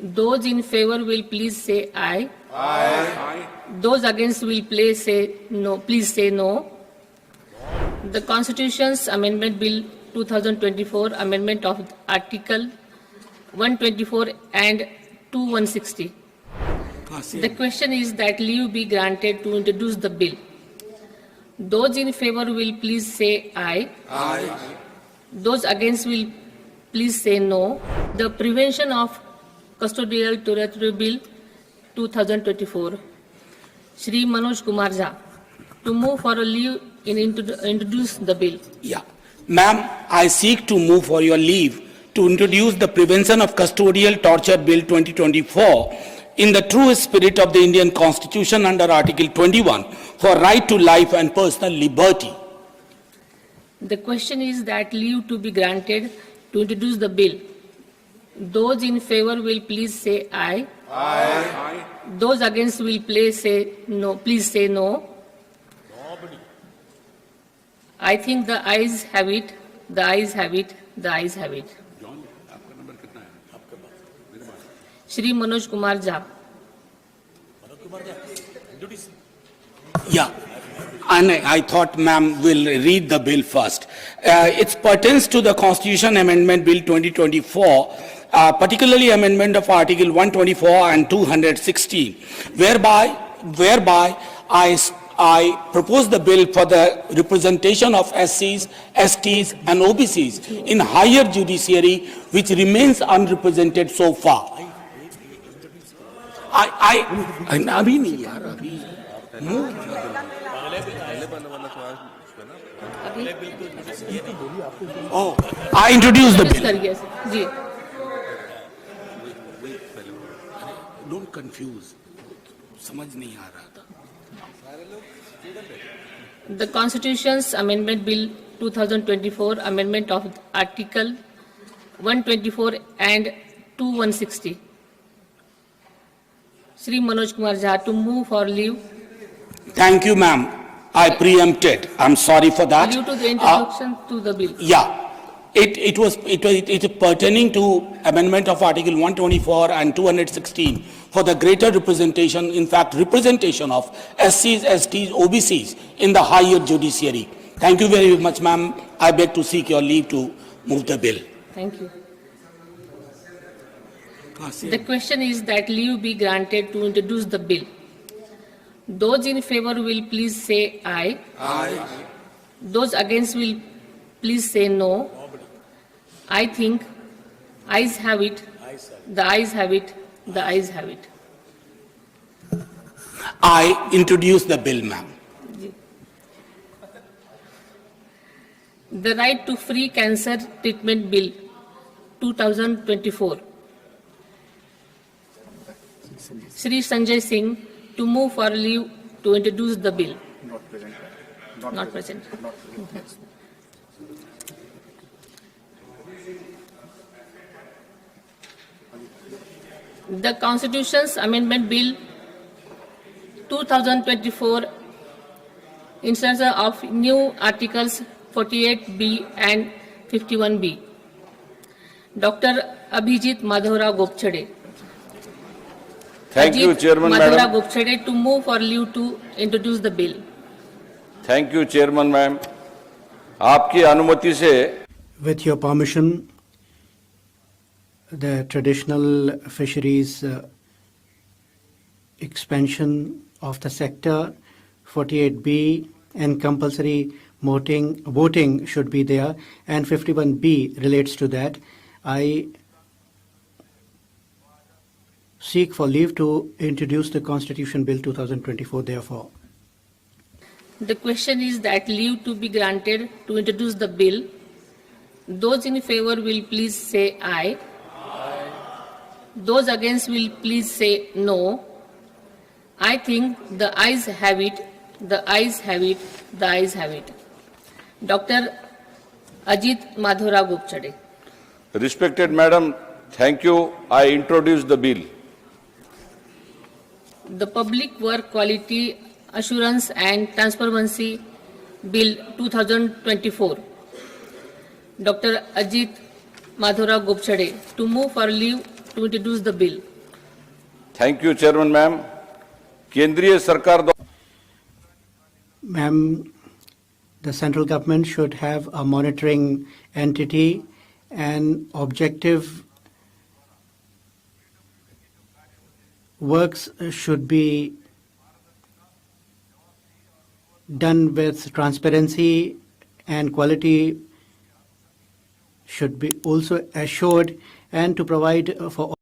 Those in favor will please say aye. Aye. Those against will please say no. Please say no. The Constitution's Amendment Bill 2024, Amendment of Article 124 and 2160. The question is that leave be granted to introduce the bill. Those in favor will please say aye. Aye. Those against will please say no. The Prevention of Custodial Torture Bill 2024. Shri Manoj Kumar Jha to move for a leave in introduce the bill. Yeah. Ma'am, I seek to move for your leave to introduce the Prevention of Custodial Torture Bill 2024 in the true spirit of the Indian Constitution under Article 21 for right to life and personal liberty. The question is that leave to be granted to introduce the bill. Those in favor will please say aye. Aye. Those against will please say no. Please say no. I think the ayes have it. The ayes have it. The ayes have it. Shri Manoj Kumar Jha. Yeah. And I thought ma'am will read the bill first. It pertains to the Constitution Amendment Bill 2024, particularly amendment of Article 124 and 216, whereby I propose the bill for the representation of SCs, STs and OBCs in higher judiciary which remains unrepresented so far. अभी नहीं यार अभी Oh, I introduce the bill. करिए जी. Don't confuse. समझ नहीं आ रहा था. The Constitution's Amendment Bill 2024, Amendment of Article 124 and 2160. Shri Manoj Kumar Jha to move for leave. Thank you, ma'am. I preempted. I'm sorry for that. Due to the introduction to the bill. Yeah. It is pertaining to amendment of Article 124 and 216 for the greater representation, in fact, representation of SCs, STs, OBCs in the higher judiciary. Thank you very much, ma'am. I beg to seek your leave to move the bill. Thank you. The question is that leave be granted to introduce the bill. Those in favor will please say aye. Aye. Those against will please say no. I think ayes have it. The ayes have it. The ayes have it. I introduce the bill, ma'am. The Right to Free Cancer Treatment Bill 2024. Shri Sanjay Singh to move for leave to introduce the bill. Not present. The Constitution's Amendment Bill 2024 insertion of new Articles 48B and 51B. Dr. Abhijit Madhavra Gopchade. Thank you, Chairman, Madhavra Madam. Gopchade to move for leave to introduce the bill. Thank you, Chairman, ma'am. आपकी अनुमति से With your permission, the traditional fisheries expansion of the sector 48B and compulsory voting should be there, and 51B relates to that. I seek for leave to introduce the Constitution Bill 2024 therefore. The question is that leave to be granted to introduce the bill. Those in favor will please say aye. Aye. Those against will please say no. I think the ayes have it. The ayes have it. The ayes have it. Dr. Ajit Madhavra Gopchade. Respected Madam, thank you. I introduce the bill. The Public Work Quality Assurance and Transparency Bill 2024. Dr. Ajit Madhavra Gopchade to move for leave to introduce the bill. Thank you, Chairman ma'am. केंद्रीय सरकार द्वारा Ma'am, the central government should have a monitoring entity and objective works should be done with transparency and quality should be also assured and to provide for